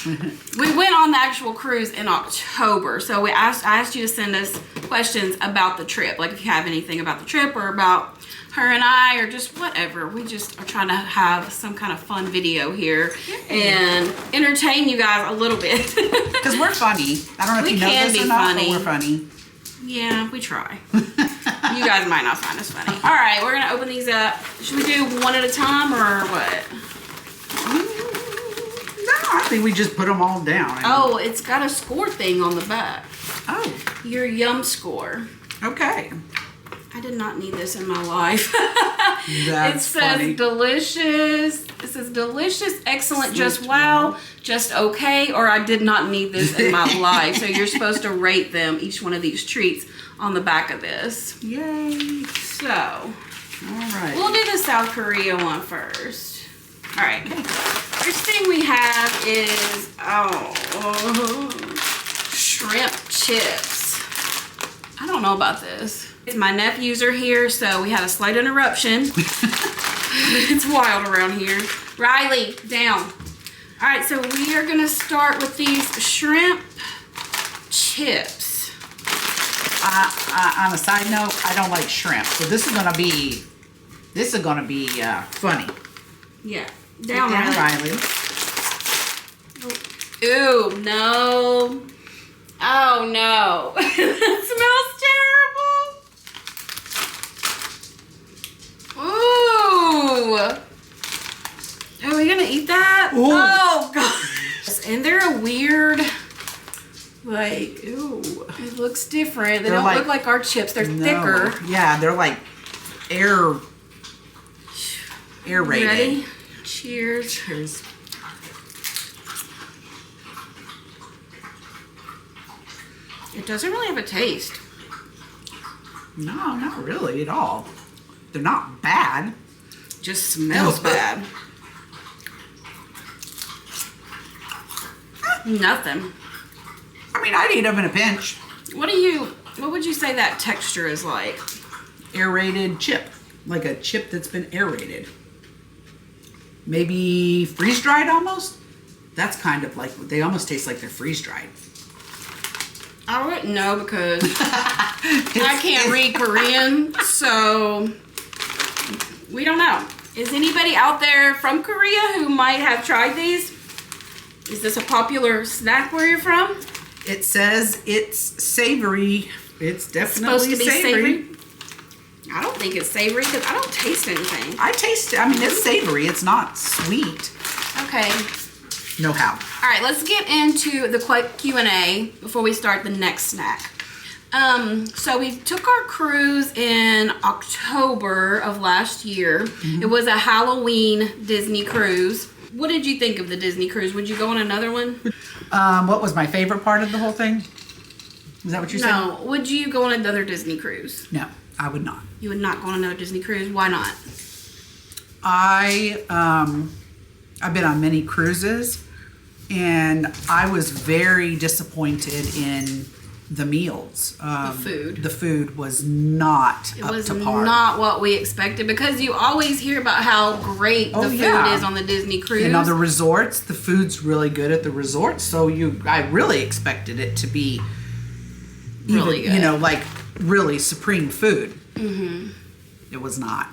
We went on the actual cruise in October, so I asked you to send us questions about the trip, like if you have anything about the trip or about her and I, or just whatever. We just are trying to have some kind of fun video here and entertain you guys a little bit. Because we're funny. I don't know if you know this or not, but we're funny. Yeah, we try. You guys might not find us funny. All right, we're gonna open these up. Should we do one at a time or what? No, I think we just put them all down. Oh, it's got a score thing on the back. Oh. Your yum score. Okay. I did not need this in my life. That's it says funny. Delicious. It says delicious, excellent, just wow, just okay, or I did not need this in my life. So you're supposed to rate them, each one of these treats, on the back of this. Yay. So, all right. We'll do the South Korea one first. All right. First thing we have is, shrimp chips. I don't know about this. My nephews are here, so we had a slight interruption. It's wild around here. Riley, down. All right, so we are gonna start with these shrimp chips. On a side note, I don't like shrimp, so this is gonna be funny. Yeah, down, Riley. Ooh, no. Oh no, it smells terrible. Ooh. Are we gonna eat that? Ooh. Oh gosh. And they're a weird, like, ooh, it looks different. They don't look like our chips. They're thicker. Yeah, they're like air rated. Ready? Cheers. Cheers. It doesn't really have a taste. No, not really at all. They're not bad. Just smells bad. Nothing. I mean, I'd eat them in a pinch. What would you say that texture is like? Aerated chip. Like a chip that's been aerated. Maybe freeze-dried almost? That's kind of like, they almost taste like they're freeze-dried. I wouldn't know because I can't read Korean, so we don't know. Is anybody out there from Korea who might have tried these? Is this a popular snack where you're from? It says it's savory. It's definitely supposed to be savory. I don't think it's savory because I don't taste anything. I mean, it's savory. It's not sweet. Okay. No how. All right, let's get into the quick Q&A before we start the next snack. So we took our cruise in October of last year. Mm-hmm. It was a Halloween Disney cruise. What did you think of the Disney cruise? Would you go on another one? What was my favorite part of the whole thing? Is that what you said? No. Would you go on another Disney cruise? No, I would not. You would not go on another Disney cruise? Why not? I've been on many cruises, and I was very disappointed in the meals. The food. The food was not up to par. It was not what we expected because you always hear about how great the food is on the Disney cruise. And on the resorts, the food's really good at the resorts, so I really expected it to be really good. You know, like really supreme food. Mm-hmm. It was not.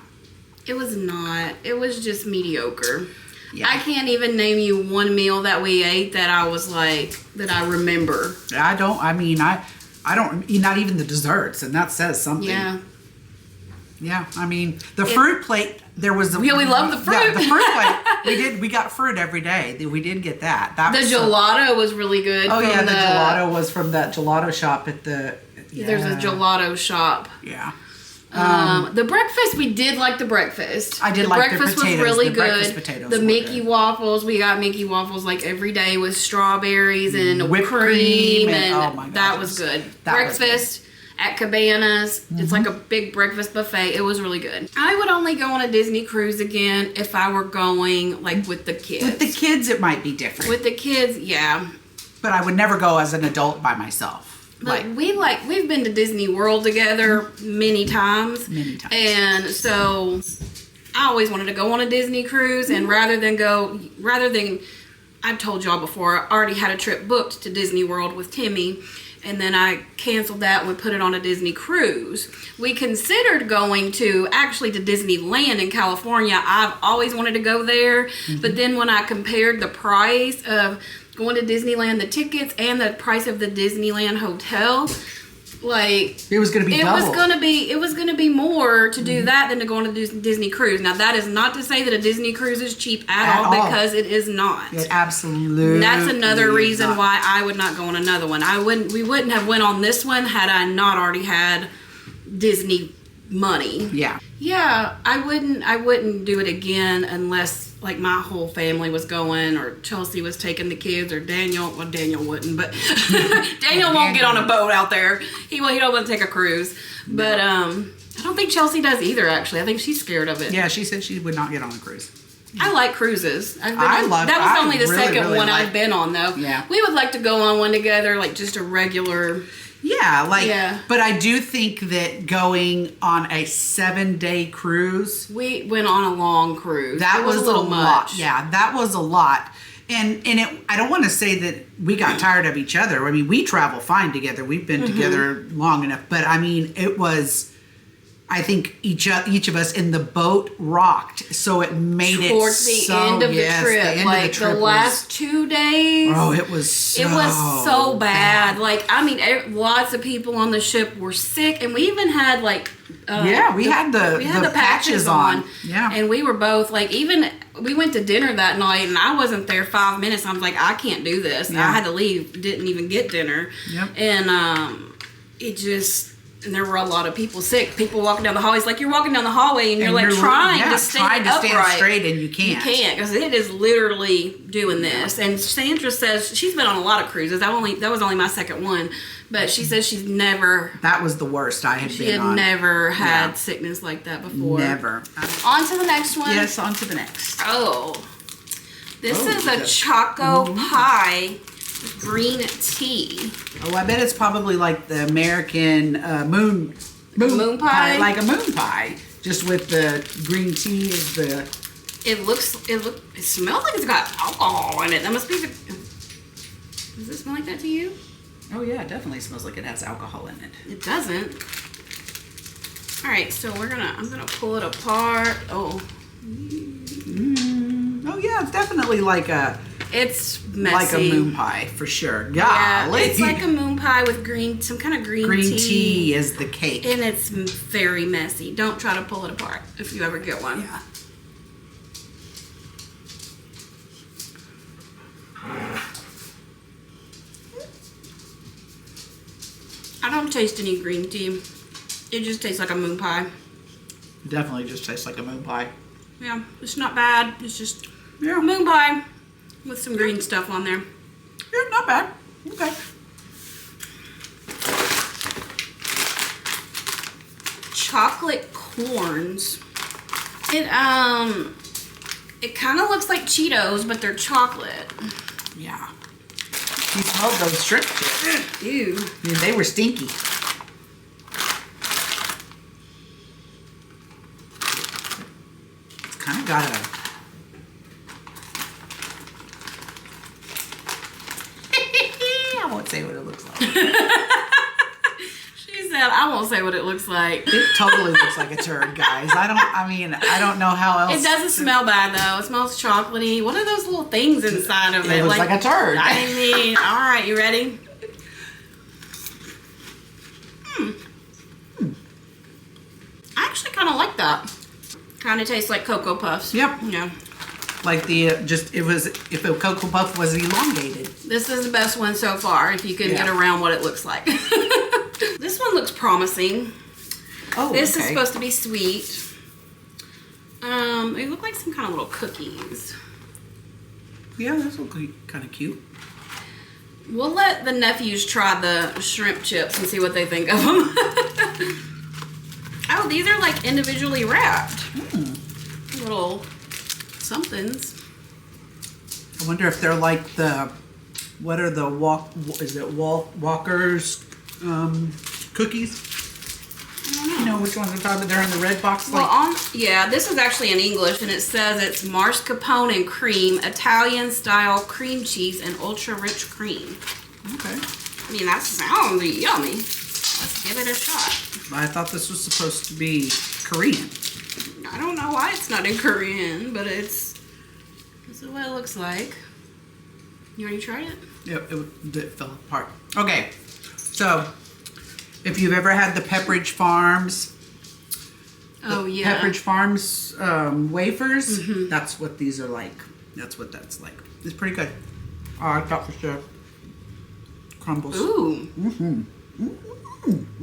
It was not. It was just mediocre. Yeah. I can't even name you one meal that we ate that I was like, that I remember. I don't eat not even the desserts, and that says something. Yeah. Yeah, I mean, the fruit plate, there was we love the fruit. Yeah, the fruit plate. We got fruit every day. We did get that. The gelato was really good. Oh yeah, the gelato was from that gelato shop at the... Yeah. There's a gelato shop. Yeah. The breakfast, we did like the breakfast. I did like the potatoes. Breakfast was really the good. Breakfast potatoes the were Mickey good. Waffles, we got Mickey Waffles like every day with strawberries and whipped cream and oh my gosh, that was good. That breakfast at Cabanas. Mm-hmm. It's like a big breakfast buffet. It was really good. I would only go on a Disney cruise again if I were going like with the kids. With the kids, it might be different. With the kids, yeah. But I would never go as an adult by myself. But we've been to Disney World together many times. Many times. And so I always wanted to go on a Disney cruise, and rather than I told y'all before, I already had a trip booked to Disney World with Timmy, and then I canceled that and we put it on a Disney cruise. We considered going to Disneyland in California. I've always wanted to go there, but then when I compared the price of going to Disneyland, the tickets, and the price of the Disneyland hotel, like it was going to be double. It was gonna be more to do that than to go on a Disney cruise. Now that is not to say that a Disney cruise is cheap at all, because it is not. It absolutely. That's another reason why I would not go on another one. We wouldn't have went on this one had I not already had Disney money. Yeah. Yeah, I wouldn't do it again unless like my whole family was going, or Chelsea was taking the kids, or Daniel. Well, Daniel wouldn't, but Daniel won't get on a boat out there. He don't want to take a cruise. But I don't think Chelsea does either. Actually, I think she's scared of it. Yeah, she said she would not get on a cruise. I like cruises. That was only the second one I've been on, though. Yeah. We would like to go on one together, like just a regular. Yeah, but I do think that going on a 7-day cruise. We went on a long cruise. That was a little lot. much. Yeah, that was a lot. And I don't want to say that we got tired of each other. I mean, we travel fine together. We've been together long enough. But I mean, it was, I think each of us in the boat rocked, so it made towards it the end of the trip. Like the last 2 days. Oh, it was so bad. Like, I mean, lots of people on the ship were sick, and we even had like we had the patches on. Yeah, and we were both like, even we went to dinner that night, and I wasn't there 5 minutes. I was like, I can't do this. Yeah. I had to leave. Didn't even get dinner. Yep. And and there were a lot of people sick. People walking down the hallways, like you're walking down the hallway and you're like trying to stand straight, and you can't. You can't, because it is literally doing this. And Sandra says she's been on a lot of cruises. That was only my second one, but she says she's never. That was the worst I had been on. She had never had sickness like that before. Never. On to the next one. Yes, on to the next. Oh, this is a choco pie. Green tea. Oh, I bet it's probably like the American moon pie, like a moon pie, just with the green tea is the. It smells like it's got alcohol in it. That must be the. Does it smell like that to you? Oh yeah, it definitely smells like it has alcohol in it. It doesn't. All right, so I'm gonna pull it apart. Oh. Oh yeah, it's definitely like a. It's messy. Like a moon pie, for sure. Golly. Yeah, it's like a moon pie with some kind of green tea. Green tea is the cake. And it's very messy. Don't try to pull it apart if you ever get one. Yeah. I don't taste any green tea. It just tastes like a moon pie. Definitely just tastes like a moon pie. Yeah, it's not bad. It's just a moon pie with some green stuff on there. Yeah, not bad. Okay. Chocolate corns. It kind of looks like Cheetos, but they're chocolate. Yeah. You smelled those shrimp chips. Ew. I mean, they were stinky. It's kind of got a. I won't say what it looks like. She said, I won't say what it looks like. It totally looks like a turd, guys. I don't know how else. It doesn't smell bad, though. It smells chocolatey. What are those little things inside of it? It looks like a turd. I mean, all right, you ready? I actually kind of like that. Kind of tastes like Cocoa Puffs. Yep. Yeah. Like if a Cocoa Puff was elongated. This is the best one so far, if you can get around what it looks like. This one looks promising. Oh, This is supposed to be sweet. They look like some kind of little cookies. Yeah, those look kind of cute. We'll let the nephews try the shrimp chips and see what they think of them. Oh, these are like individually wrapped. Little somethings. I wonder if they're like what are the Walker's cookies? You know which ones I'm talking about? They're in the red box. Well, yeah, this is actually in English, and it says it's mascarpone and cream, Italian style cream cheese, and ultra rich cream. Okay. I mean, that sounds yummy. Let's give it a shot. I thought this was supposed to be Korean. I don't know why it's not in Korean, but this is what it looks like. You already tried it? Yep, it fell apart. Okay, so if you've ever had the Pepperidge Farms, Pepperidge Farms wafers, that's what these are like. That's what that's like. It's pretty good. Oh, I thought for sure. Crumbles. Ooh.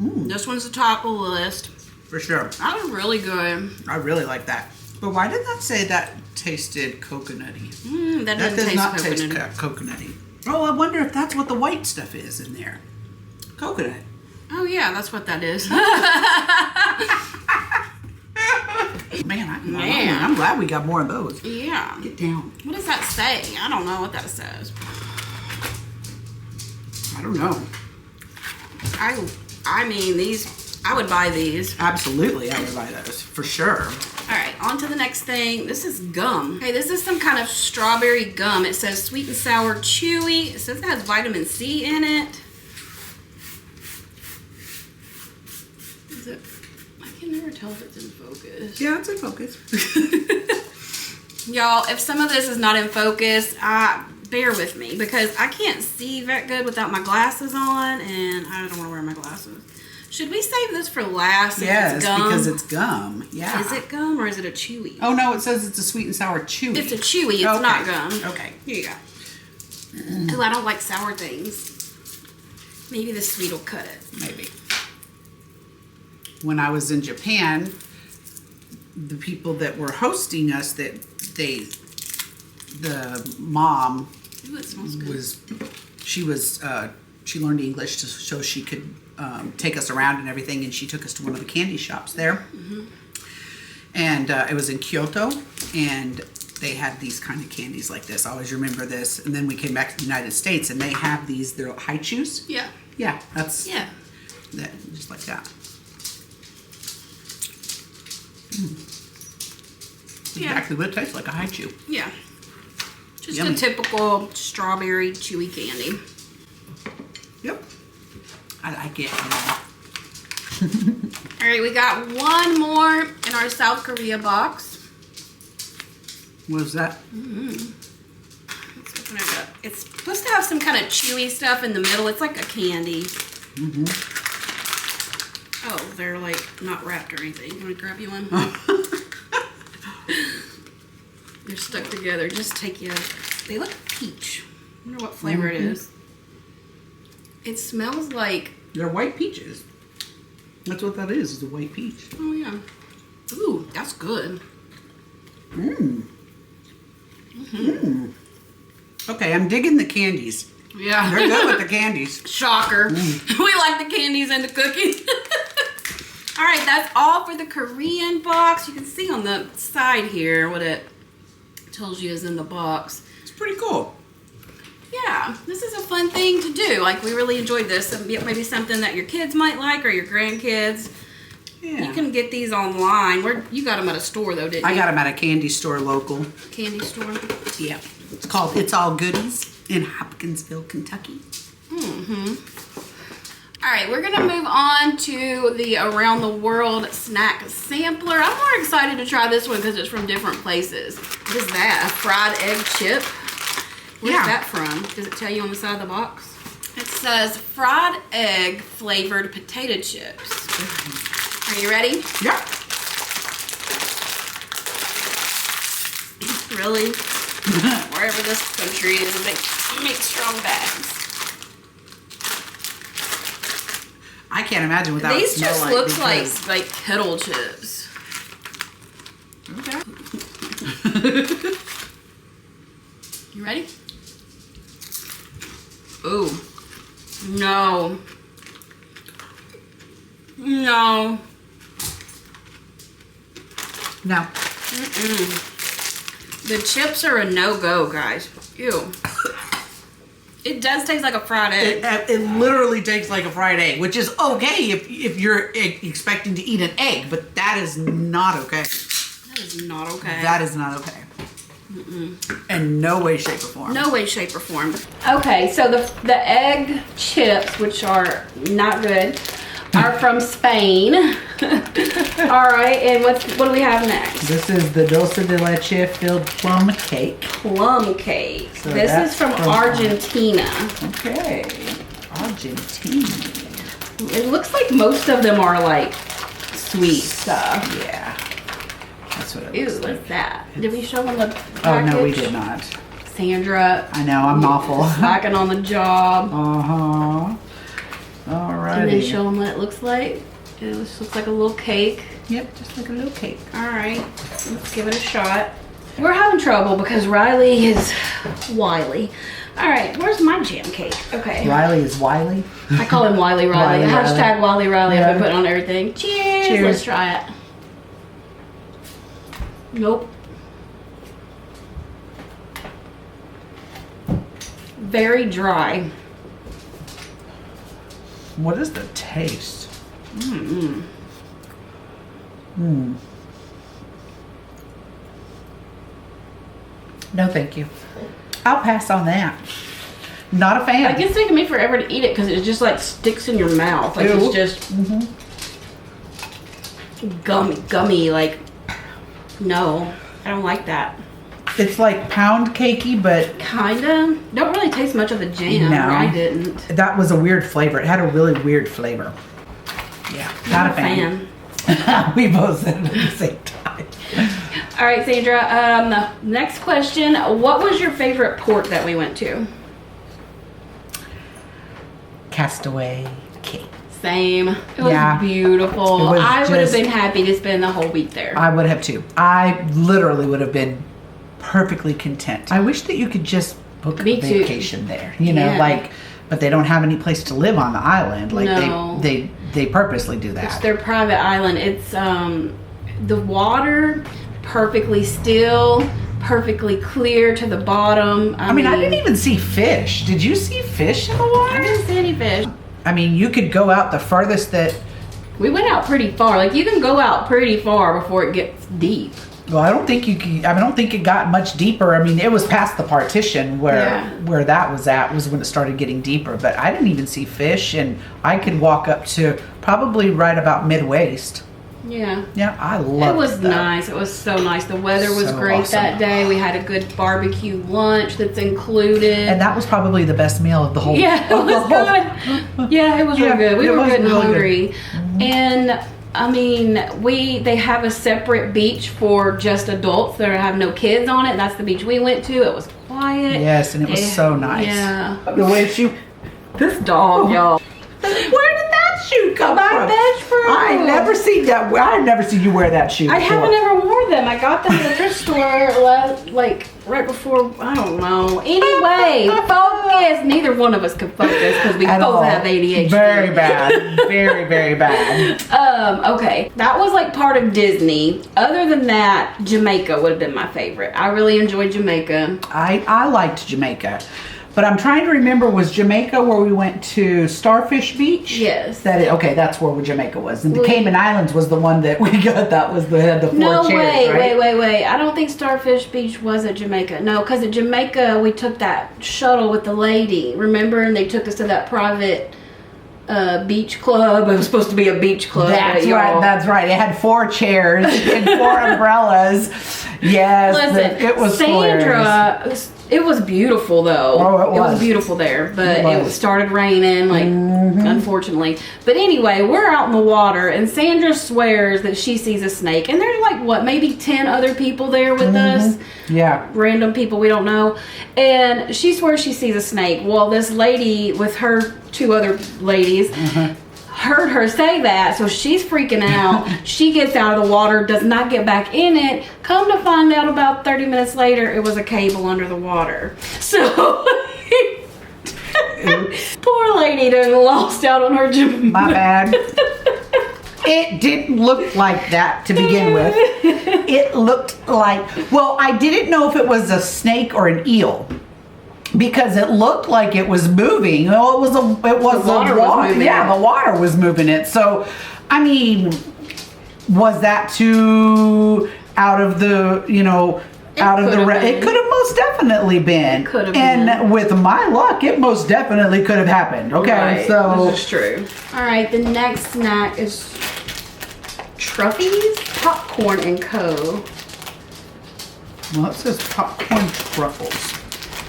This one's the top of the list. For sure. That was really good. I really like that. But why did that say that tasted coconutty? That does doesn't not taste taste coconutty. Oh, I wonder if that's what the white stuff is in there. Coconut. Oh yeah, that's what that is. Man, I'm glad we got more of those. Yeah. Get down. What does that say? I don't know what that says. I don't know. I mean, I would buy these. Absolutely, I would buy those for sure. All right, on to the next thing. This is gum. Okay, this is some kind of strawberry gum. It says sweet and sour chewy. It says it has vitamin C in it. Is it? I can never tell if it's in focus. Yeah, it's in focus. Y'all, if some of this is not in focus, bear with me because I can't see that good without my glasses on, and I don't want to wear my glasses. Should we save this for last? Yes, it's gum? Because it's gum. Yeah. Is it gum or is it a chewy? Oh no, it says it's a sweet and sour chewy. It's a chewy. It's not gum. Okay. Here you go. Because I don't like sour things. Maybe the sweet will cut it. Maybe. When I was in Japan, the people that were hosting us, the mom Ooh, it smells good. she learned English so she could take us around and everything, and she took us to one of the candy shops there. And it was in Kyoto, and they had these kind of candies like this. I always remember this. And then we came back to the United States, and they have these, they're high chews. Yeah. Yeah, that's Yeah. that, just like that. Yeah. Exactly what it tastes like, a high chew. Yeah. Just Yummy. a typical strawberry chewy candy. Yep. I like it. All right, we got one more in our South Korea box. What is that? Let's open it up. It's supposed to have some kind of chewy stuff in the middle. It's like a candy. Oh, they're like not wrapped or anything. You want to grab you one? They're stuck together. Just take you. They look peach. I wonder what flavor it is. It smells like. They're white peaches. That's what that is a white peach. Oh yeah. Ooh, that's good. Okay, I'm digging the candies. Yeah. They're good with the candies. Shocker. We like the candies and the cookies. All right, that's all for the Korean box. You can see on the side here what it tells you is in the box. It's pretty cool. Yeah, this is a fun thing to do. Like, we really enjoyed this. Maybe something that your kids might like or your grandkids. Yeah. You can get these online. You got them at a store, though, didn't you? I got them at a candy store local. Candy store. Yeah. It's called It's All Goodies in Hopkinsville, Kentucky. All right, we're going to move on to the Around the World Snack Sampler. I'm more excited to try this one because it's from different places. What is that? A fried egg chip? Where's that from? Does it tell you on the side of the box? It says fried egg flavored potato chips. Are you ready? Yeah. Really? Wherever this country is, make strong bags. I can't imagine what that These would smell just like. looks like kettle chips. Okay. You ready? Ooh. No. No. No. The chips are a no-go, guys. Ew. It does taste like a fried egg. It literally tastes like a fried egg, which is okay if you're expecting to eat an egg, but that is not okay. That is not okay. That is not okay. In no way, shape, or form. No way, shape, or form. Okay, so the egg chips, which are not good, are from Spain. All right, and what do we have next? This is the dulce de leche filled plum cake. Plum cake. So this is from Argentina. Okay, Argentina. It looks like most of them are like sweet stuff. Yeah, that's what it Ew, looks like. what's that? Did we show them the package? Oh no, we did not. Sandra. I know, I'm awful. Slacking on the job. Uh-huh. Alrighty. And then show them what it looks like. It looks like a little cake. Yep, just like a little cake. All right, let's give it a shot. We're having trouble because Riley is wily. All right, where's my jam cake? Okay. Riley is wily. I call him Wiley Riley. Wiley Hashtag Wiley Riley. Yeah. I've been putting on everything. Cheers. Cheers. Let's try it. Nope. Very dry. What is the taste? No, thank you. I'll pass on that. Not a fan. Like, it's taking me forever to eat it because it just like sticks in your mouth. Like, Ew. it's just gummy. Like, no, I don't like that. It's like pound cakey, but Kinda. Don't really taste much of the jam. No. Or I didn't. that was a weird flavor. It had a really weird flavor. Yeah, not a fan. We both said it at the same time. All right, Sandra. Next question. What was your favorite port that we went to? Castaway cake. Same. It was Yeah. beautiful. It was I would have just- been happy to spend the whole week there. I would have too. I literally would have been perfectly content. I wish that you could just book Me a too. vacation there. You know, Yeah. like, but they don't have any place to live on the island. Like No. they purposely do It's that. their private island. It's the water perfectly still, perfectly clear to the bottom. I mean, I didn't even see fish. Did you see fish in the I water? didn't see any fish. I mean, you could go out the furthest that. We went out pretty far. Like, you can go out pretty far before it gets deep. Well, I don't think you can. I don't think it got much deeper. I mean, it was past the partition Yeah. where that was at was when it started getting deeper. But I didn't even see fish, and I could walk up to probably right about mid waist. Yeah. Yeah, I love It was that. nice. It was so nice. The weather was So great awesome. that day. We had a good barbecue lunch that's included. And that was probably the best meal of the whole. yeah, it of the was whole- good. Yeah, it was Yeah, real good. We it were was good and really good. hungry. And I mean, they have a separate beach for just adults that have no kids on it. That's the beach we went to. It was quiet. Yes, and it was so nice. Yeah. The way she. This dog, y'all. Where did that shoe come My from? best friend. I never seen that. I never seen you wear that shoe. I before. haven't ever worn them. I got them at the thrift store like right before, I don't know. Anyway, focus. Neither one of us could focus because we At both all. have ADHD. Very bad. Very, very bad. Okay. That was like part of Disney. Other than that, Jamaica would have been my favorite. I really enjoyed Jamaica. I liked Jamaica. But I'm trying to remember, was Jamaica where we went to Starfish Beach? Yes. Okay, that's where Jamaica was. And the We- Cayman Islands was the one that we got. That was the four No, chairs, right? wait. I don't think Starfish Beach was at Jamaica. No, because at Jamaica, we took that shuttle with the lady. Remember? And they took us to that private beach club. It was supposed to be a beach club. That's y'all. right. That's right. It had 4 chairs and 4 umbrellas. Yes, Listen, it was hilarious. Sandra, it was beautiful though. Oh, it It was was. beautiful there, but It it was. started raining, like, unfortunately. But anyway, we're out in the water, and Sandra swears that she sees a snake, and there's like what, maybe 10 other people there with us. Yeah. Random people we don't know, and she swears she sees a snake. Well, this lady with her 2 other ladies heard her say that, so she's freaking out. She gets out of the water, does not get back in it. Come to find out, about 30 minutes later, it was a cable under the water. So poor lady done lost out on her My bad. It didn't look like that to begin with. It looked like, well, I didn't know if it was a snake or an eel. because it looked like it was moving. Well, it was the water was moving yeah, it. the water was moving it. So, I mean, was that too out of the, out of the it could have most definitely been. Could have and been. with my luck, it most definitely could have happened. Okay, Right. so This is true. All right, the next snack is Truffles Popcorn and Co. well, it says popcorn truffles.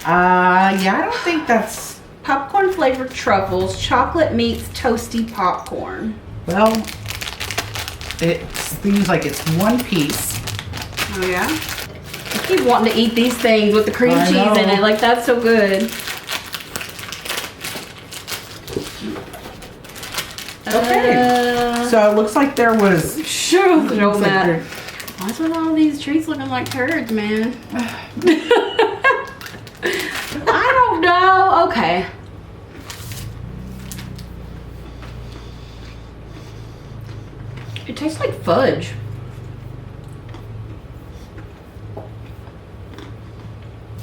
Yeah, I don't think that's. Popcorn flavored truffles, chocolate meets toasty popcorn. Well, it seems like it's one piece. Oh yeah? I keep wanting to eat these things with the cream I cheese in know. it. Like, that's so good. Okay. So it looks like there was. Sure, looks show like that. there- What's with all these treats looking like turds, man? I don't know. Okay. It tastes like fudge.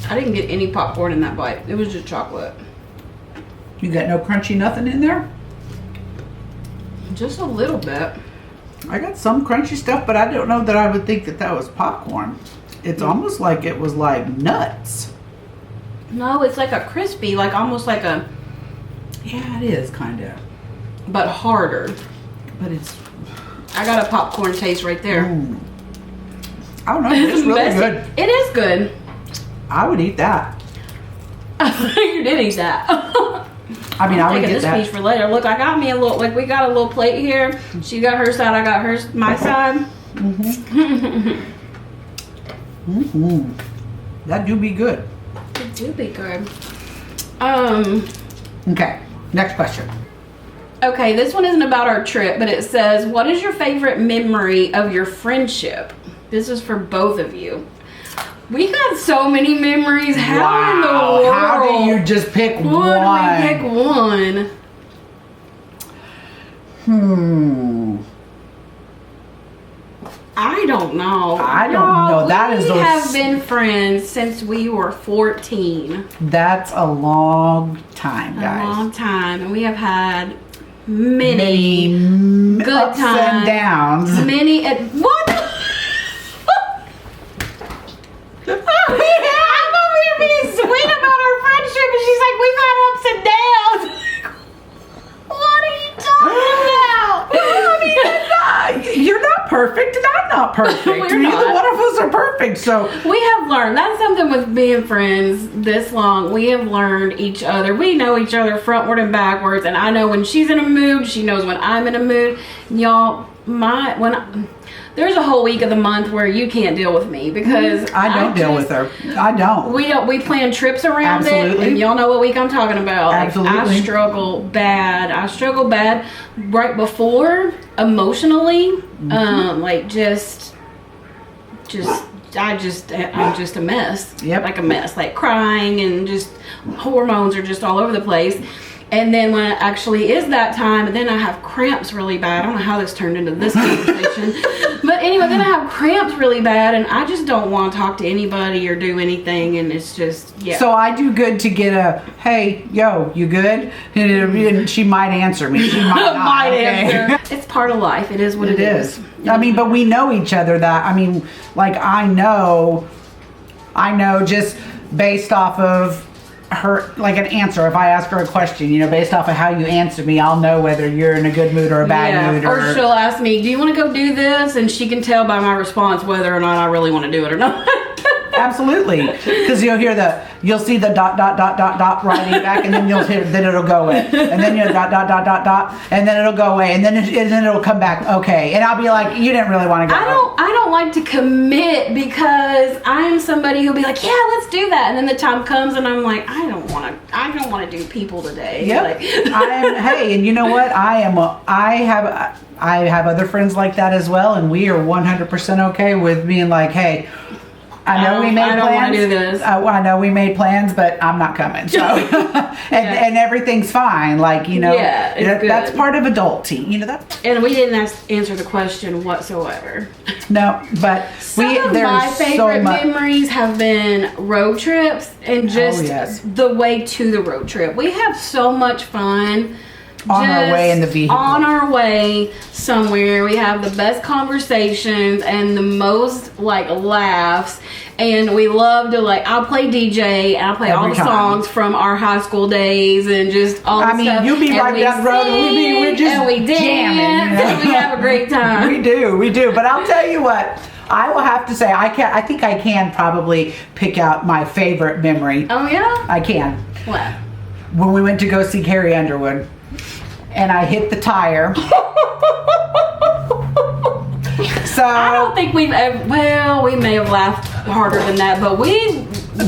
I didn't get any popcorn in that bite. It was just chocolate. You got no crunchy nothing in there? Just a little bit. I got some crunchy stuff, but I don't know that I would think that that was popcorn. It's almost like it was like nuts. No, it's like a crispy, like almost like a, Yeah, it is kind of. but harder. But it's. I got a popcorn taste right there. I don't know. It's really Messy. good. It is good. I would eat that. You did eat that. I mean, I would Taking get this that. piece for later. Look, I got me a little, like we got a little plate here. She got her side, I got hers, my side. That do be good. It do be good. Okay, next question. Okay, this one isn't about our trip, but it says, what is your favorite memory of your friendship? This is for both of you. We got so many memories. How in the world? How do you just pick Would one? we pick one? I don't know. I don't Y'all, know. That is we those- have been friends since we were 14. That's a long time, A guys. long time. And we have had many Many good ups and times. downs. Many. What? I thought we were being sweet about our friendship, and she's like, we've had ups and downs. What are you talking about? You're not perfect, and I'm not perfect. We're Neither not. one of us are perfect. So We have learned. That's something with being friends this long. We have learned each other. We know each other frontward and backwards, and I know when she's in a mood. She knows when I'm in a mood. Y'all, there's a whole week of the month where you can't deal with me because I don't deal with her. I don't. We plan trips around Absolutely. it, and y'all know what week I'm talking about. Like, Absolutely. I struggle bad. I struggle bad right before emotionally. Like I'm just a mess. Yep. Like a mess. Like crying and just hormones are just all over the place. And then when it actually is that time, then I have cramps really bad. I don't know how this turned into this conversation. But anyway, then I have cramps really bad, and I just don't want to talk to anybody or do anything, and it's just, yeah. So I do good to get a, hey, yo, you good? And she might answer me. She might not. Might okay? answer. It's part of life. It is what It is. I mean, but we know each other that, I mean, like I know just based off of her, like an answer. If I ask her a question, based off of how you answer me, I'll know whether you're in a good mood or a bad mood. Or she'll ask me, do you want to go do this? And she can tell by my response whether or not I really want to do it or not. Absolutely, because you'll see the dot writing back, and then then it'll go away, and then you'll dot, and then it'll go away, and then it'll come back. Okay, and I'll be like, you didn't really want to go. I don't like to commit because I'm somebody who'll be like, yeah, let's do that, and then the time comes and I'm like, I don't want to do people today. Yep. Like, Hey, and you know what? I have other friends like that as well, and we are 100% okay with being like, hey, I know we made I don't plans. want to do this. I know we made plans, but I'm not coming. So, and everything's fine. Like, you know, Yeah, it's that's good. part of adulting. You know that. And we didn't answer the question whatsoever. No, but Some of my favorite memories have been road trips and just yes. the way to the road trip. We have so much fun. On our way in the vehicle. On our way somewhere. We have the best conversations and the most like laughs. And we love to like, I'll play DJ and I'll play all the songs from our high school days and just all the stuff. I mean, you'll be right down the road and we're just and we dance jamming. You know? and we have a great time. We do. But I'll tell you what, I will have to say, I think I can probably pick out my favorite memory. Oh yeah? I can. What? When we went to go see Carrie Underwood. And I hit the tire. So I don't think we've ever, well, we may have laughed harder than that, but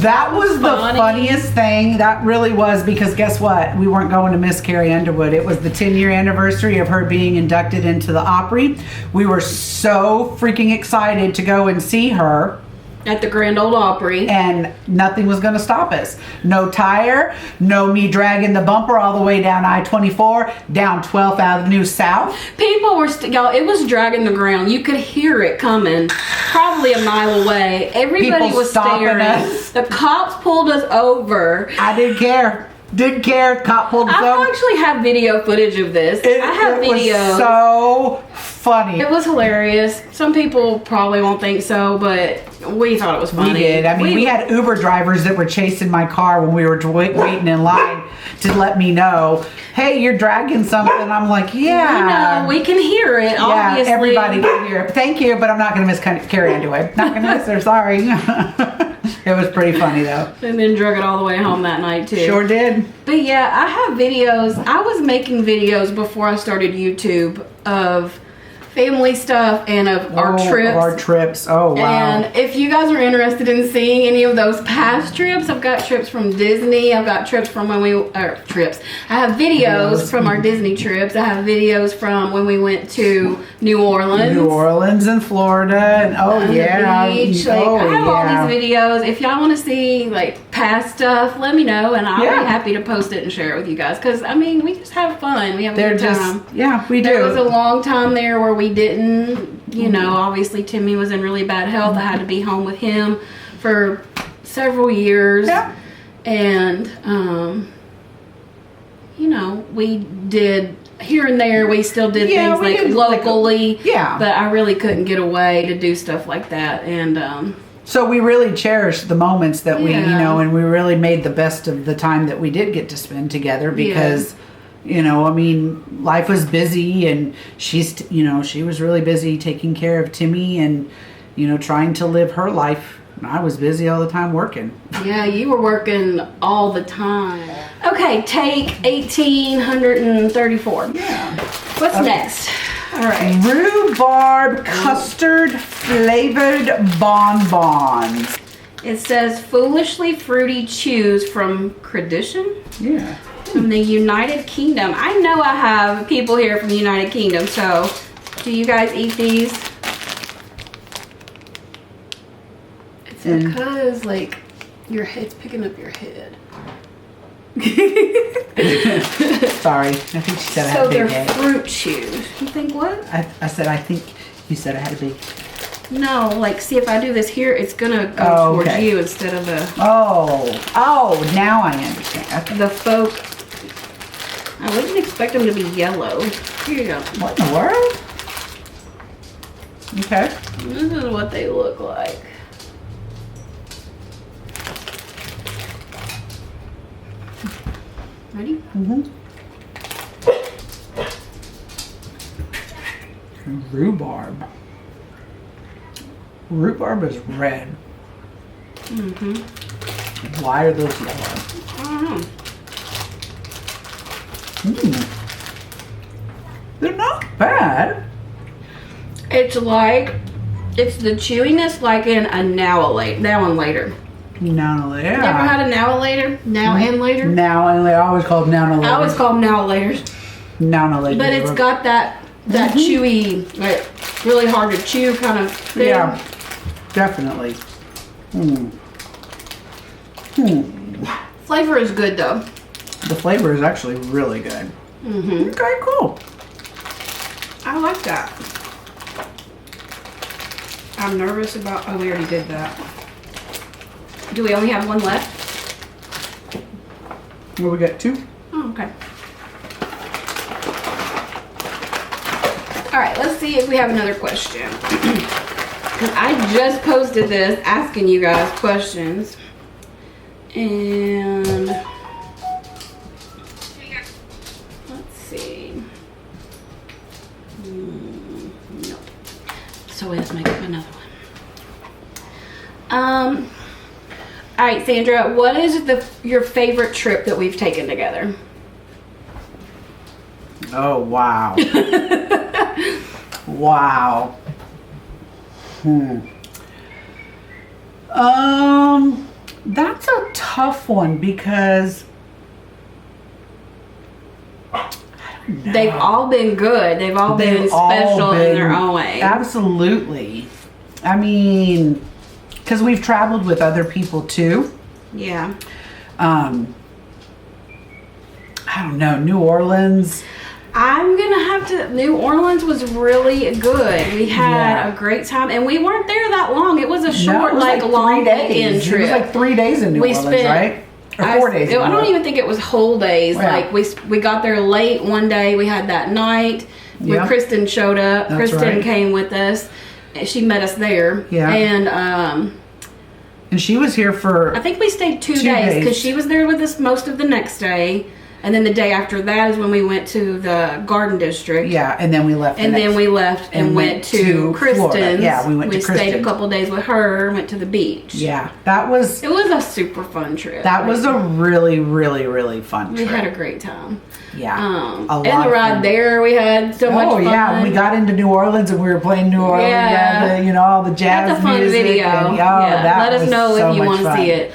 that was the funniest thing. That really was, because guess what? We weren't going to miss Carrie Underwood. It was the 10-year anniversary of her being inducted into the Opry. We were so freaking excited to go and see her. At the Grand Ole Opry. And nothing was going to stop us. No tire, no me dragging the bumper all the way down I-24, down 12th Avenue South. People were, y'all, it was dragging the ground. You could hear it coming probably a mile away. Everybody People was stopping staring. us. The cops pulled us over. I didn't care. Didn't care. Cop pulled us over. I actually have video footage of this. I have videos. Was so funny. It was hilarious. Some people probably won't think so, but we thought it was funny. We did. I mean, we had Uber drivers that were chasing my car when we were waiting in line to let me know, hey, you're dragging something. I'm like, yeah. We know. We can hear it, yeah, obviously. Everybody can hear it. Thank you, but I'm not going to miss Carrie Underwood. Not going to miss her. Sorry. It was pretty funny, though. And then drug it all the way home that night, too. Sure did. But yeah, I have videos. I was making videos before I started YouTube of family stuff and of our trips. Our trips. Oh, wow. And if you guys are interested in seeing any of those past trips, I've got trips from Disney. I've got trips from when we, trips. I have videos from our Disney trips. I have videos from when we went to New Orleans. New Orleans and Florida. And yeah. Beach. Like, I have all these videos. If y'all want to see like past stuff, let me know and I'll be happy to post it and share it with you guys. Because, I mean, we just have fun. We have a good time. Yeah, we do. There was a long time there where we didn't, you know, obviously Timmy was in really bad health. I had to be home with him for several years. Yeah. And, you know, we did here and there, we still did things like locally. But I really couldn't get away to do stuff like that. And, so we really cherished the moments that we, you know, and we really made the best of the time that we did get to spend together because, you know, I mean, life was busy and she's, you know, she was really busy taking care of Timmy and, you know, trying to live her life. And I was busy all the time working. Yeah, you were working all the time. Okay, take 1834. Yeah. What's next? All right. Rhubarb custard flavored bonbons. It says foolishly fruity chews from Credition. Yeah. From the United Kingdom. I know I have people here from the United Kingdom, so do you guys eat these? It's because, like, your head's picking up your head. Sorry, I think she said I had a So big they're head. fruit chews. You think what? I said I think you said I had a big. No, like, see, if I do this here, it's gonna go towards you instead of the. Oh, now I understand. Okay. The folk. I wouldn't expect them to be yellow. Here you go. What in the world? Okay. This is what they look like. Ready? Mm-hmm. Rhubarb. Rhubarb is red. Mm-hmm. Why are those yellow? I don't know. They're not bad. It's like, it's the chewiness like in a now and later. Now and later. You ever had a now and later? Now and later? Now and later. I always call them now and later. I always call them now and later. Now and later. But it's got that chewy, like really hard to chew kind of thing. Yeah, definitely. Flavor is good though. The flavor is actually really good. Okay, cool. I like that. I'm nervous about, oh, we already did that. Do we only have one left? Well, we got 2. Oh, okay. All right, let's see if we have another question. Because I just posted this asking you guys questions. And let's see. Nope. So let's make up another one. All right, Sandra, what is your favorite trip that we've taken together? Oh, wow. Wow. That's a tough one because they've all been good. They've all been special in their own way. Absolutely. I mean, because we've traveled with other people too. Yeah. I don't know, New Orleans. I'm gonna have to. New Orleans was really good. We had a great time, and we weren't there that long. It was a short, long weekend trip. It was like 3 days in New Orleans, right? Or 4 days. I don't even think it was whole days. Yeah. Like we got there late one day. We had that night when Kristen showed up. That's Kristen right. came with us. She met us there. Yeah. And she was here for. I think we stayed 2 days because she was there with us most of the next day. And then the day after that is when we went to the Garden District. Yeah, and then we left. And then we left and went to Kristen's. Florida. Yeah, we went to Kristen's. We stayed a couple days with her, went to the beach. Yeah, it was a super fun trip. That was a really, really, really fun trip. We had a great time. Yeah. And the ride there, we had so much fun. Oh, yeah. When we got into New Orleans and we were playing New Orleans, all the jazz That's a fun music. video. And, let us know if you want to see it.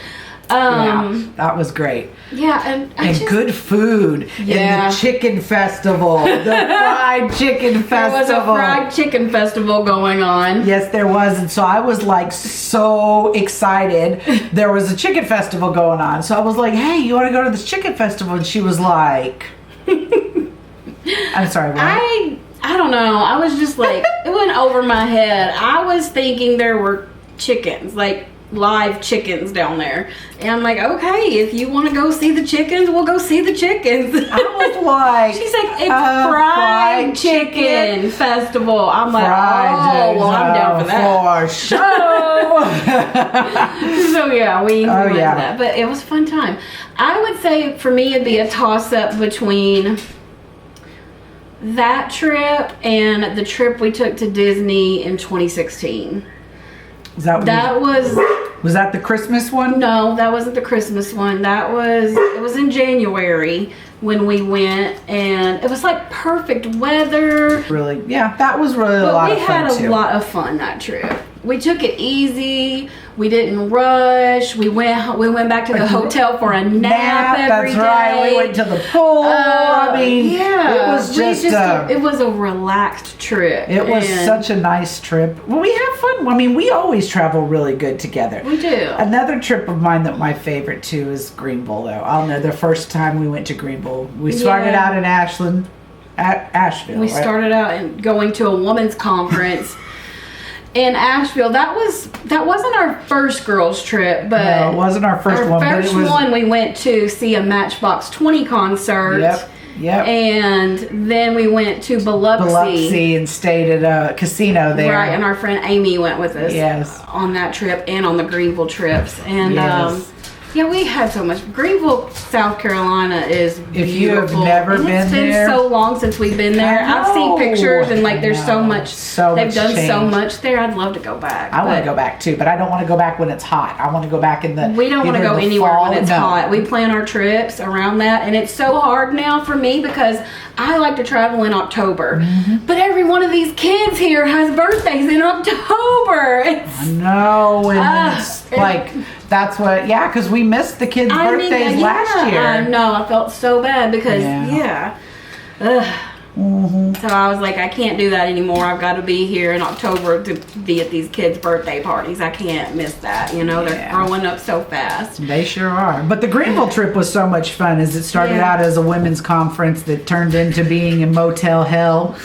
That was great. Yeah, and good food. Yeah. And the chicken festival. The fried chicken festival. There was a fried chicken festival going on. Yes, there was. And so I was like so excited. There was a chicken festival going on. So I was like, hey, you want to go to this chicken festival? And she was like, I'm sorry, what? I don't know. I was just like, it went over my head. I was thinking there were chickens, like live chickens down there. And I'm like, okay, if you want to go see the chickens, we'll go see the chickens. I was like, she's like, it's fried chicken festival. I'm like, well, I'm down for that. For sure. So yeah, we went to that. But it was a fun time. I would say for me it'd be a toss up between that trip and the trip we took to Disney in 2016. Was that the Christmas one? No, that wasn't the Christmas one. It was in January when we went, and it was like perfect weather. Really, yeah, that was really a lot of fun too. We had a lot of fun that trip. We took it easy. We didn't rush. We went back to the hotel for a nap every day. That's right. We went to the pool. It was it was a relaxed trip. It was such a nice trip. Well, we have fun. I mean, we always travel really good together. We do. Another trip of mine that my favorite too is Greenville, though. I'll know the first time we went to Greenville. We started out in Asheville. We started out going to a women's conference. In Asheville, that wasn't our first girls trip, but no, it wasn't our first one. Our first one we went to see a Matchbox 20 concert. Yep. And then we went to Biloxi and stayed at a casino there. Right, and our friend Amy went with us. Yes. On that trip and on the Greenville trips, and we had so much. Greenville, South Carolina is beautiful. If you have never been there. It's been so long since we've been there. I've seen pictures and there's so much. They've done so much there. I'd love to go back. I want to go back too, but I don't want to go back when it's hot. I want to go back in the. We don't want to go anywhere when it's hot. We plan our trips around that, and it's so hard now for me because I like to travel in October, but every one of these kids here has birthdays in October. I know, and it's like. That's what, because we missed the kids' birthdays last year. I know, I felt so bad because, So I was like, I can't do that anymore. I've got to be here in October to be at these kids' birthday parties. I can't miss that. You know, they're growing up so fast. They sure are. But the Greenville trip was so much fun, as it started out as a women's conference that turned into being in motel hell.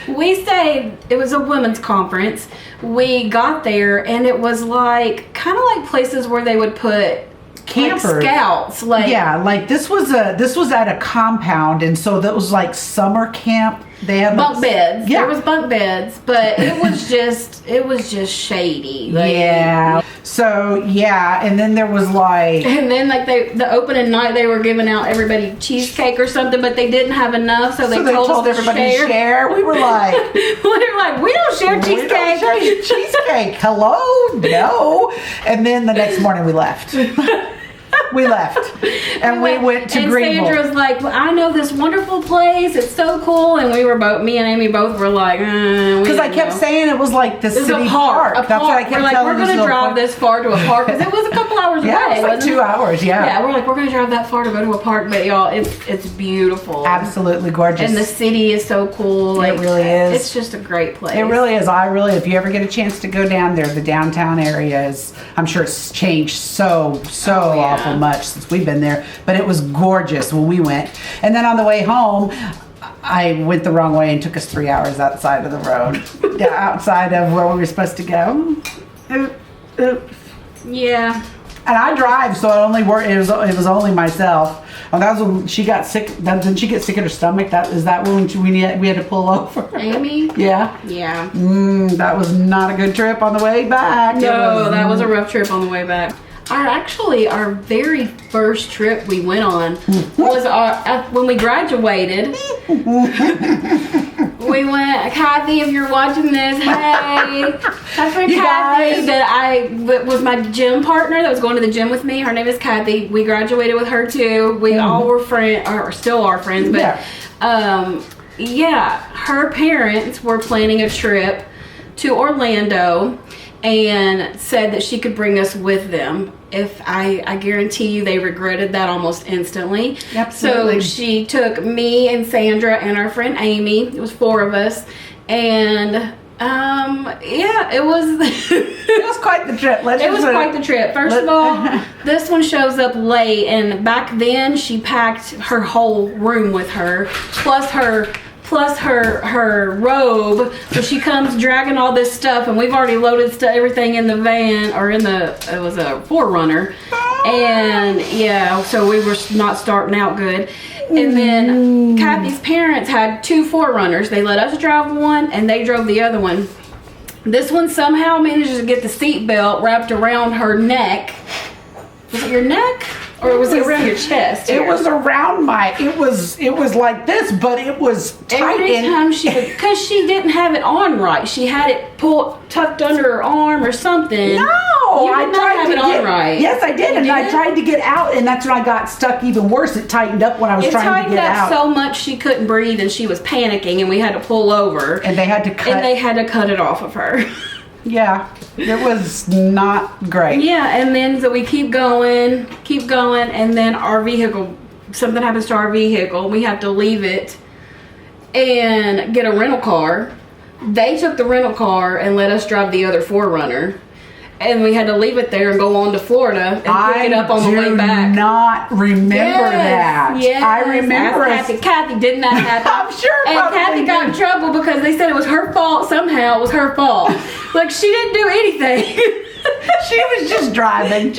We stayed, it was a women's conference. We got there and it was like, kind of like places where they would put campers. Like scouts. Like, yeah, like this was at a compound, and so that was like summer camp. They had bunk beds. Yeah. There was bunk beds, but it was just shady. Like, yeah. So and then there was like, and then like the opening night they were giving out everybody cheesecake or something, but they didn't have enough, so they told us everybody to share. We were like, we don't share cheesecake. We don't share cheesecake. Hello, no. And then the next morning we left. We left, and we went to Greenville. And Sandra's like, well, I know this wonderful place. It's so cool. And me and Amy both were like, because I kept saying it was like the city park. That's what I kept telling you. We're going to drive this far to a park, because it was a couple hours away. Yeah, it was like 2 hours. Yeah, we're like, we're going to drive that far to go to a park, but y'all, it's beautiful, absolutely gorgeous, and the city is so cool. Like, it really is. It's just a great place. It really is. If you ever get a chance to go down there, the downtown area is, I'm sure it's changed so awful much since we've been there, but it was gorgeous when we went. And then on the way home, I went the wrong way and took us 3 hours outside of the road, outside of where we were supposed to go. Yeah. And I drive, so it was only myself. And that was when she got sick. Didn't she get sick in her stomach? Is that when we had to pull over? Amy? Yeah. Yeah. That was not a good trip on the way back. No, that was a rough trip on the way back. Our very first trip we went on was when we graduated. We went, Kathy, if you're watching this, hey. That's my Kathy that was my gym partner that was going to the gym with me. Her name is Kathy. We graduated with her too. We all were friends, or still are friends, but her parents were planning a trip to Orlando and said that she could bring us with them. If I guarantee you they regretted that almost instantly. Absolutely. So she took me and Sandra and our friend Amy. It was 4 of us. And it was it was quite the trip. It was quite the trip. First of all, this one shows up late, and back then she packed her whole room with her, plus her robe. So she comes dragging all this stuff, and we've already loaded everything in the van, or it was a 4Runner. And so we were not starting out good. And then Kathy's parents had 2 4Runners. They let us drive one, and they drove the other one. This one somehow managed to get the seat belt wrapped around her neck. Was it your neck? Or was it around your chest? It was around it was like this, but it was tight. Every time because she didn't have it on right. She had it tucked under her arm or something. No, I tried to get it on right. Yes, I did, and I tried to get out, and that's when I got stuck even worse. It tightened up when I was trying to get out. It tightened up so much she couldn't breathe, and she was panicking, and we had to pull over. And they had to cut it off of her. Yeah, it was not great. Yeah, and then so we keep going, and then something happens to our vehicle. We have to leave it and get a rental car. They took the rental car and let us drive the other 4Runner. And we had to leave it there and go on to Florida and pick it up on the way back. I do not remember that. Yes, I remember it. Kathy, didn't that happen? I'm sure. And Kathy got in trouble because they said it was her fault. Somehow it was her fault. Like, she didn't do anything. She was just driving.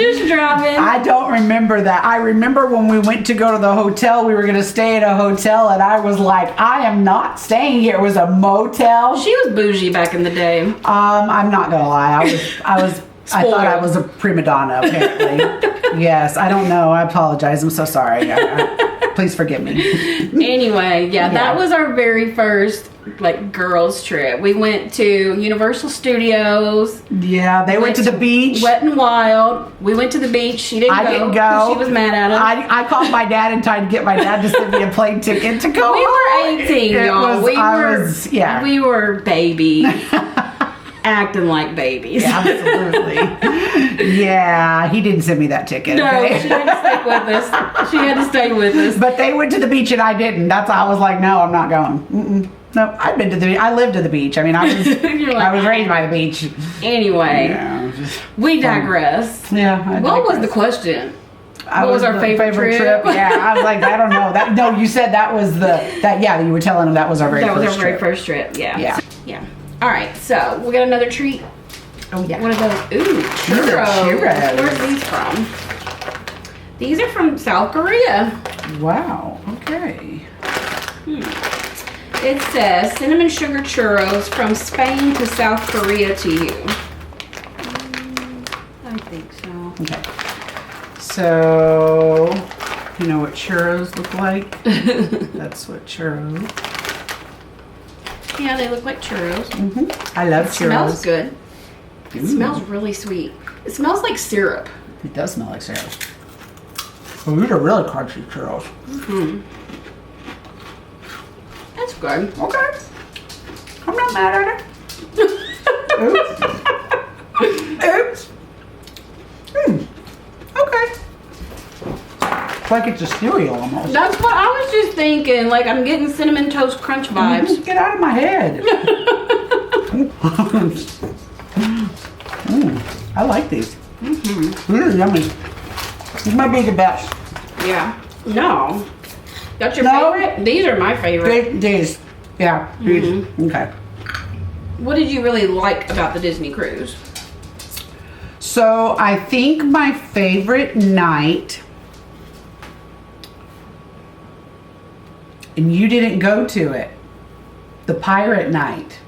I don't remember that. I remember when we went to go to the hotel, we were going to stay at a hotel, and I was like, I am not staying here. It was a motel. She was bougie back in the day. I'm not going to lie. I thought I was a prima donna, apparently. Yes, I don't know. I apologize. I'm so sorry. Please forgive me. Anyway, that was our very first girls trip. We went to Universal Studios. Yeah, they went to the beach. Wet and Wild. We went to the beach. She didn't go. I didn't go. She was mad at us. I called my dad and tried to get my dad to send me a plane ticket to go. We were 18, y'all. We were babies. acting like babies. Absolutely. Yeah, he didn't send me that ticket. No, Okay? she had to stick with us. She had to stay with us. But they went to the beach and I didn't. That's why I was like, no, I'm not going. Mm-mm. No, I've been to the beach. I lived at the beach. I mean, I was I was raised by the beach. Anyway, Yeah, we digress. Yeah. What was the question? What was our favorite trip? Yeah, I was like, I don't know. No, you said that was yeah, you were telling them that was our very That first was our very trip. first trip. Yeah. Yeah. Yeah. All right. So we got another treat. Oh yeah. What are those? Ooh, These are churros. churros. Where are these from? These are from South Korea. Wow. Okay. It says cinnamon sugar churros from Spain to South Korea to you. I think so. Okay. So, you know what churros look like? That's what churros. Yeah, they look like churros. I love It smells churros. good. It Ooh. smells really sweet. It smells like syrup. It does smell like churros. Well, these are really crunchy churros. That's good. Okay. I'm not mad at it. Oops. Oops. Okay. It's like it's a cereal almost. That's what I was just thinking. Like, I'm getting Cinnamon Toast Crunch vibes. Get out of my head. I like these. These are yummy. These might be the best. Yeah. No. That's your No. favorite? These are my favorite. These. Yeah. These. Okay. What did you really like about the Disney cruise? So I think my favorite night, and you didn't go to it, the pirate night.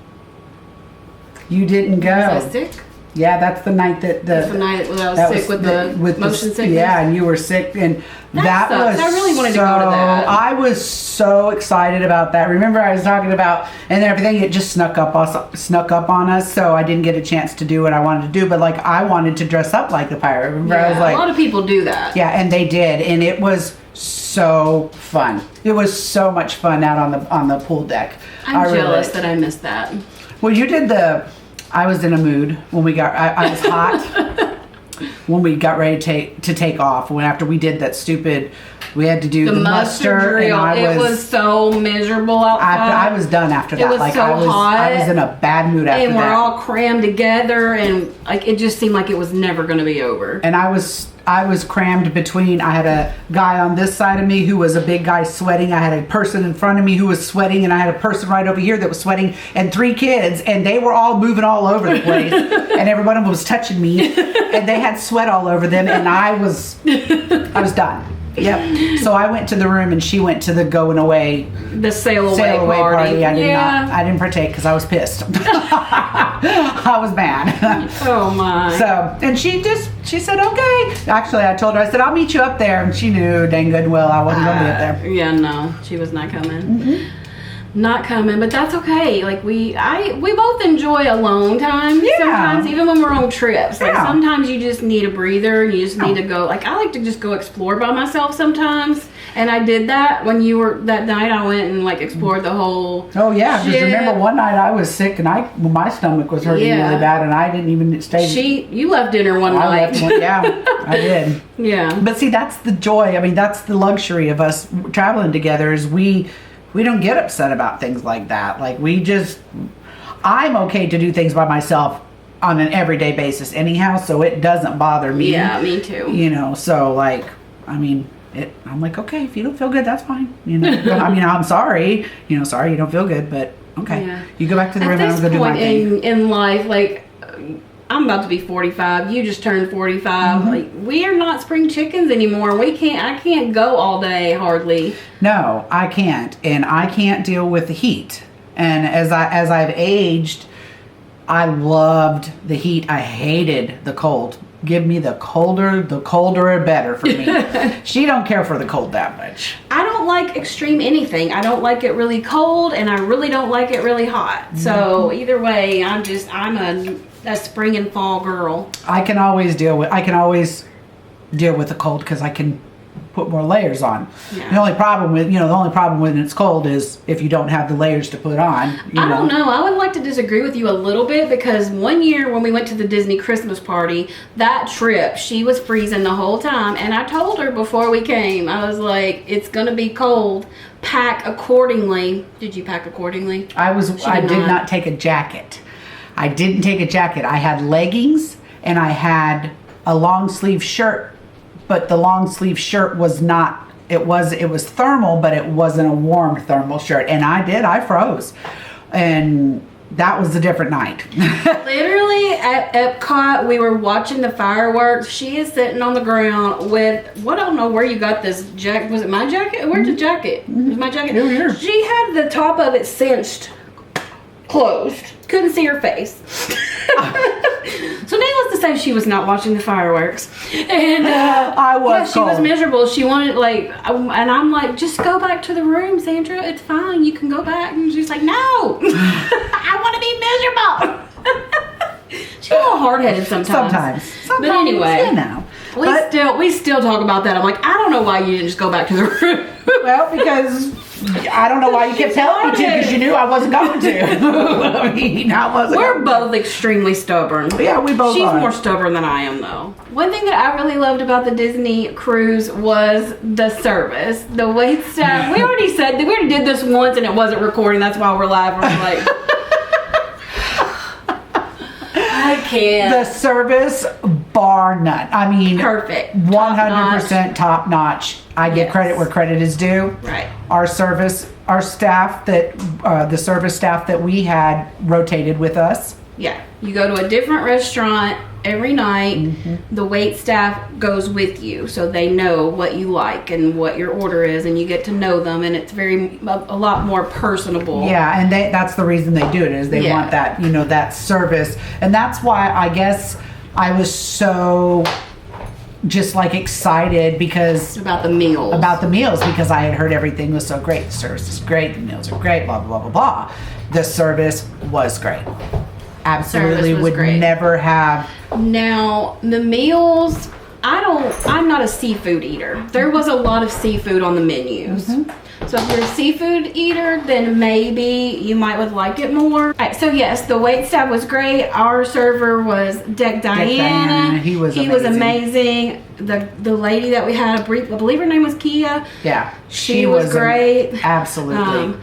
You didn't go. Was I sick? Yeah, that's the night that That's the night when I was that sick with the motion sickness? Yeah, and you were sick, and that sucks. was. I really wanted to go to that. I was so excited about that. Remember, I was talking about and everything. It just snuck up on us, so I didn't get a chance to do what I wanted to do. But like, I wanted to dress up like the pirate. Remember, I was like, a lot of people do that. yeah, and they did, and it was so fun. It was so much fun out on the pool deck. I'm jealous that I missed that. Well, you did I was in a mood when we got. I was hot when we got ready to take off. When after we did that stupid, we had to do the mustard drill. and It was so miserable outside. I was done after that. It was so hot. I was in a bad mood after and that. we're all crammed together, and like it just seemed like it was never going to be over. And I was crammed between. I had a guy on this side of me who was a big guy sweating. I had a person in front of me who was sweating, and I had a person right over here that was sweating, and 3 kids, and they were all moving all over the place, and every one of them was touching me, and they had sweat all over them, and I was done. Yep. So I went to the room, and she went to the going away. The sail away party. I didn't partake because I was pissed. I was mad. Oh my. So, and she said, okay. Actually, I told her, I said, I'll meet you up there. And she knew dang good and well I wasn't going to be up there. Yeah, no, she was not coming. Not coming, but that's okay. Like we both enjoy alone time. Yeah. Sometimes, even when we're on trips. Like Yeah. sometimes you just need a breather and you just need to go. Like I like to just go explore by myself sometimes. And I did that when you were that night. I went and like explored the whole. Oh yeah, because ship. remember one night I was sick and my stomach was hurting Yeah. really bad and I didn't even stay. You left dinner one night. Yeah, I did. Yeah. But see, that's the joy. I mean, that's the luxury of us traveling together is we don't get upset about things like that. Like I'm okay to do things by myself on an everyday basis anyhow, so it doesn't bother me. Yeah, me too. You know, so like, I mean, I'm like, okay, if you don't feel good, that's fine. You know, I mean, I'm sorry. You know, sorry you don't feel good, but okay. Yeah. You go back to the room At and I'm this going to do my point thing. in life, like I'm about to be 45. You just turned 45. Like we are not spring chickens anymore. I can't go all day hardly. No, I can't, and I can't deal with the heat. And as I've aged, I loved the heat. I hated the cold. Give me the colder better for me. She don't care for the cold that much. I don't like extreme anything. I don't like it really cold, and I really don't like it really hot. So either way, I'm a spring and fall girl. I can always deal with the cold because I can put more layers on. Yeah. The only problem when it's cold is if you don't have the layers to put on. I don't know. I would like to disagree with you a little bit because one year when we went to the Disney Christmas party, that trip, she was freezing the whole time. And I told her before we came, I was like, it's going to be cold. Pack accordingly. Did you pack accordingly? I did not take a jacket. I didn't take a jacket. I had leggings and I had a long sleeve shirt, but the long sleeve shirt was not, it was thermal, but it wasn't a warm thermal shirt. And I froze. And that was a different night. Literally at Epcot, we were watching the fireworks. She is sitting on the ground with, I don't know where you got this jacket. Was it my jacket? Where's the jacket? It was my jacket. Over here. She had the top of it cinched closed. Couldn't see her face. So needless to say, she was not watching the fireworks. And I was yeah, she was cold. miserable. She wanted and I'm like, just go back to the room, Sandra. It's fine. You can go back. And she's like, no, I want to be miserable. She's a little hard-headed sometimes. But anyway, we still talk about that. I'm like, I don't know why you didn't just go back to the room. Well, because I don't know why you kept telling me to, because you knew I wasn't going to. I mean, I wasn't. We're both extremely stubborn. Yeah, we both She's are. more stubborn than I am, though. One thing that I really loved about the Disney cruise was the service, the wait staff. We already did this once and it wasn't recording. That's why we're live. We're like, I can't. The service, bar none. I mean, Perfect. 100% top notch. I get credit where credit is due. Right. Our staff the service staff that we had rotated with us. Yeah. You go to a different restaurant every night. Mm-hmm. The wait staff goes with you, so they know what you like and what your order is, and you get to know them, and it's a lot more personable. Yeah, and that's the reason they do it, is they want that, that service. And that's why I guess I was so just like excited because About the meals, because I had heard everything was so great. The service is great, the meals are great, blah blah blah blah blah. The service was great. Absolutely would great. never have. Now the meals, I'm not a seafood eater. There was a lot of seafood on the menus. Mm-hmm. So if you're a seafood eater, then maybe you would like it more. All right, so yes, the wait staff was great. Our server was Diana. He was amazing. The lady that we had, I believe her name was Kia. Yeah, She was great. Absolutely.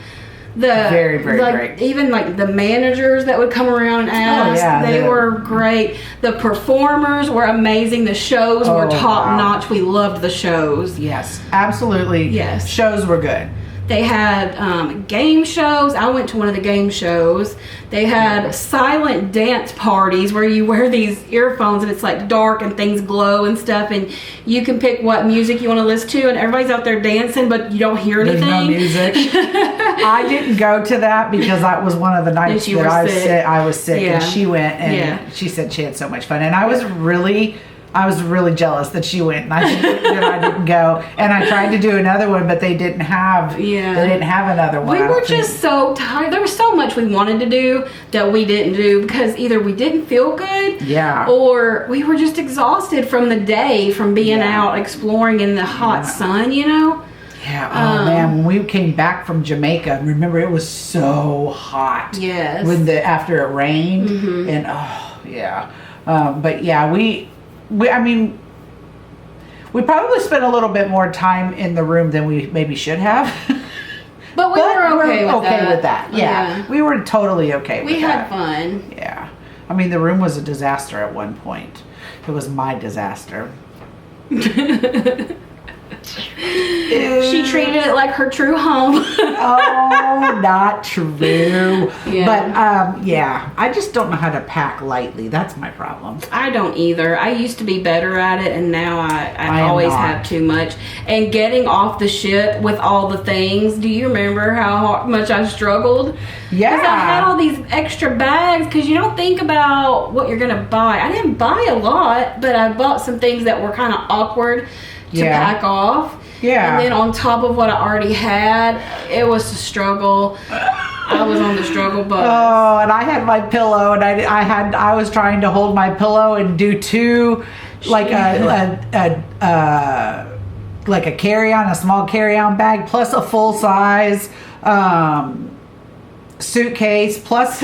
Very, very great. Even like the managers that would come around and ask, they were great. The performers were amazing. The shows were top notch. We loved the shows. Yes, absolutely. Yes. Shows were good. They had game shows. I went to one of the game shows. They had silent dance parties where you wear these earphones and it's like dark and things glow and stuff, and you can pick what music you want to listen to, and everybody's out there dancing, but you don't hear anything. There's no music. I didn't go to that because that was one of the nights that I was sick, and she went, and she said she had so much fun, and I was really jealous that she went, and I didn't go. And I tried to do another one, but they didn't have. Yeah. They didn't have another one. We were just so tired. There was so much we wanted to do that we didn't do because either we didn't feel good. Yeah. Or we were just exhausted from the day, from being out exploring in the hot sun. Yeah. Oh man, when we came back from Jamaica, remember it was so hot. Yes. After it rained, and but yeah, we probably spent a little bit more time in the room than we maybe should have. But we were okay with that. Yeah. We were totally okay with that. We had fun. Yeah. I mean, the room was a disaster at one point. It was my disaster. She treated it like her true home. Oh, not true. Yeah. But I just don't know how to pack lightly. That's my problem. I don't either. I used to be better at it, and now I always have too much. And getting off the ship with all the things, do you remember how much I struggled? Yeah. Because I had all these extra bags, because you don't think about what you're going to buy. I didn't buy a lot, but I bought some things that were kind of awkward to pack off. Yeah. And then on top of what I already had, it was a struggle. I was on the struggle bus. Oh, and I had my pillow, and I was trying to hold my pillow and do two, like like a carry-on, a small carry-on bag, plus a full-size suitcase, plus.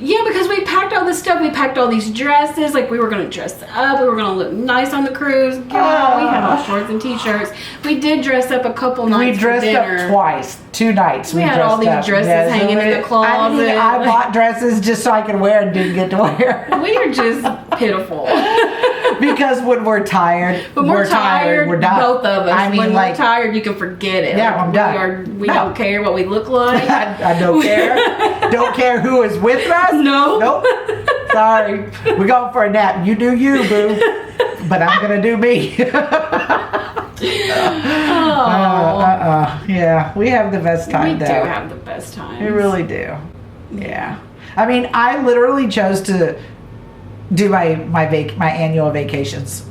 Yeah, because we packed all this stuff. We packed all these dresses. Like, we were going to dress up. We were going to look nice on the cruise. God, we had all shorts and t-shirts. We did dress up a couple nights for dinner. We dressed up twice. 2 nights we had all these dresses hanging in the closet. I bought dresses just so I could wear and didn't get to wear. We are just pitiful. Because when we're tired, we're tired. We're done. Both of us. When we're tired, you can forget it. Yeah, I'm done. We don't care what we look like. I don't care. Don't care who is with us. No. Nope. Sorry. We're going for a nap. You do you, boo. But I'm going to do me. Yeah, we have the best time. We do have the best time. We really do. Yeah. I mean, I literally chose to do my annual vacations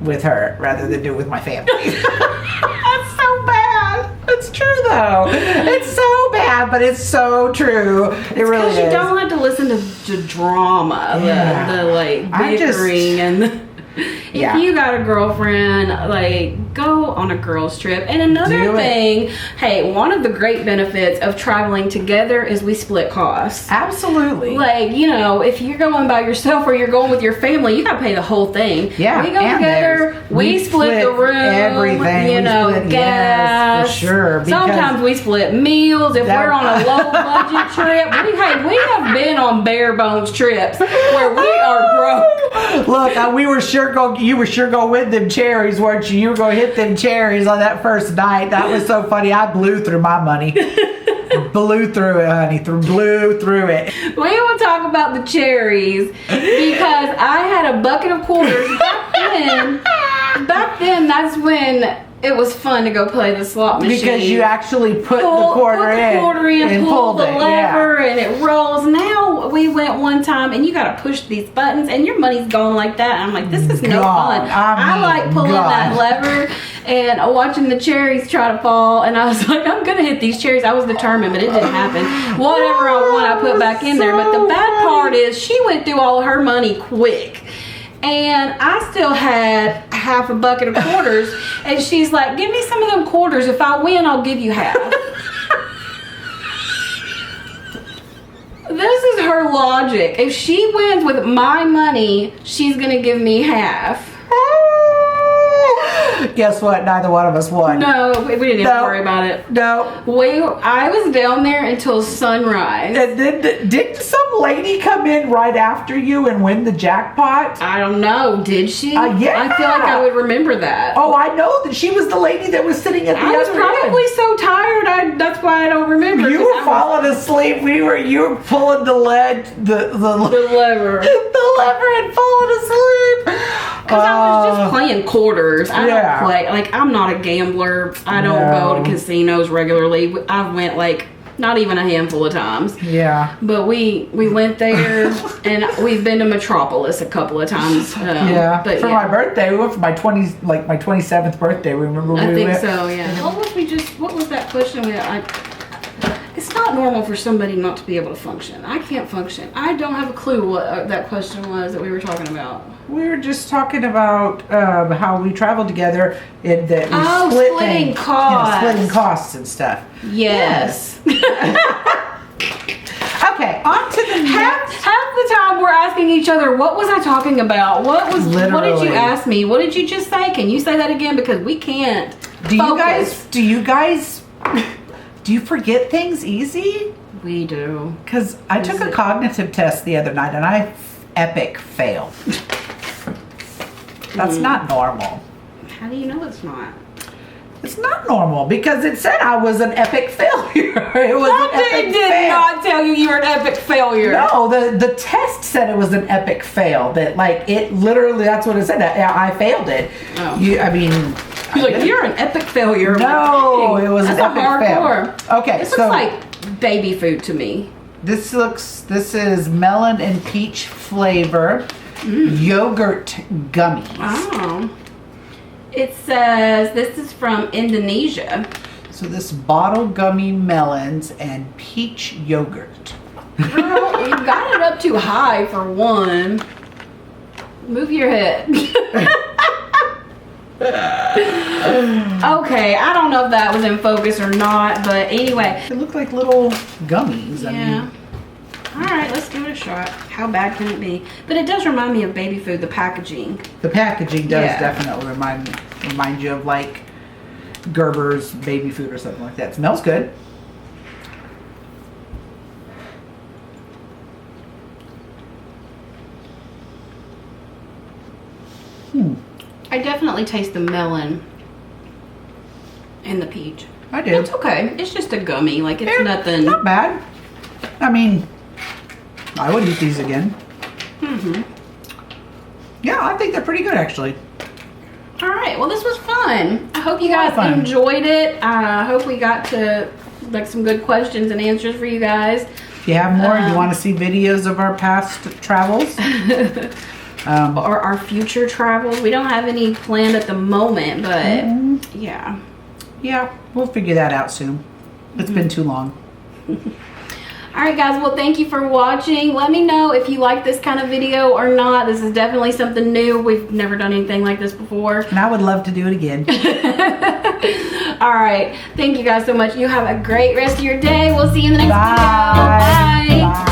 with her rather than do it with my family. That's so bad. It's true though. It's so bad, but it's so true. It really is. Because you don't have to listen to drama, the like bickering and. If you got a girlfriend, like, go on a girls trip. And another thing, hey, one of the great benefits of traveling together is we split costs. Absolutely. Like, you know, if you're going by yourself or you're going with your family, you got to pay the whole thing. Yeah. We go together, we split the room, everything. You know, gas. Yes, for sure. Sometimes we split meals. If we're on a low budget trip, we have been on bare bones trips where we are broke. Look, we were you were sure going with them cherries, weren't you? You were going to hit them cherries on that first night. That was so funny. I blew through my money. Blew through it, honey. Blew through it. We will talk about the cherries because I had a bucket of quarters back then. That's when it was fun to go play the slot machine. Because you actually put the quarter in and pull the lever, yeah. And it rolls. Now we went one time and you got to push these buttons and your money's going like that. And I'm like, this is no fun. I like pulling that lever and watching the cherries try to fall. And I was like, I'm going to hit these cherries. I was determined, but it didn't happen. Whatever I want, I put back in there. But the bad part is she went through all of her money quick. And I still had half a bucket of quarters. And she's like, give me some of them quarters. If I win, I'll give you half. This is her logic. If she wins with my money, she's going to give me half. Guess what? Neither one of us won. No, we didn't even worry about it. No. I was down there until sunrise. And then didn't some lady come in right after you and win the jackpot? I don't know. Did she? Yeah. I feel like I would remember that. Oh, I know that she was the lady that was sitting at the other end. I was probably so tired. That's why I don't remember. You were falling asleep. You were pulling the lever. The lever and falling asleep. Because I was just playing quarters. I don't play. Like, I'm not a gambler. I don't go to casinos regularly. I've went, like, not even a handful of times. Yeah. But we went there, and we've been to Metropolis a couple of times. But for my birthday, we went for my 27th birthday. Remember I think so, yeah. What was that question? It's not normal for somebody not to be able to function. I can't function. I don't have a clue what that question was that we were talking about. We were just talking about how we traveled together and that we splitting costs. Splitting costs and stuff. Yes. Okay, on to the next. Half the time we're asking each other, what was I talking about? What did you ask me? What did you just say? Can you say that again? Because we can't. Do you guys do you forget things easy? We do. Because I took a cognitive test the other night and I epic failed. That's not normal. How do you know it's not? It's not normal because it said I was an epic failure. It was an epic did fail. Not tell you were an epic failure. No, the test said it was an epic fail. That like it literally, that's what it said. I failed it. Oh. You're an epic failure. No, it was an epic fail. Okay, this looks like baby food to me. This is melon and peach flavor yogurt gummies. Oh. It says this is from Indonesia. So this bottle gummy melons and peach yogurt. Girl, you got it up too high for one. Move your head. Okay, I don't know if that was in focus or not, but anyway. They look like little gummies. Yeah. I mean, All right, let's give it a shot. How bad can it be? But it does remind me of baby food, the packaging. the packaging does Yeah. definitely remind you of like Gerber's baby food or something like that. It smells good. I definitely taste the melon and the peach. I do. It's okay. It's just a gummy. Like, it's nothing. Not bad. I mean, I would eat these again. Yeah, I think they're pretty good actually. All right. Well, this was fun. I hope you A lot guys of fun. enjoyed it. I hope we got to like some good questions and answers for you guys. If you have more, you want to see videos of our past travels, Or our future travels. We don't have any planned at the moment, but yeah. yeah, we'll figure that out soon. It's been too long. All right, guys. Well, thank you for watching. Let me know if you like this kind of video or not. This is definitely something new. We've never done anything like this before. And I would love to do it again. All right. Thank you guys so much. You have a great rest of your day. We'll see you in the next Bye. video. Bye. Bye.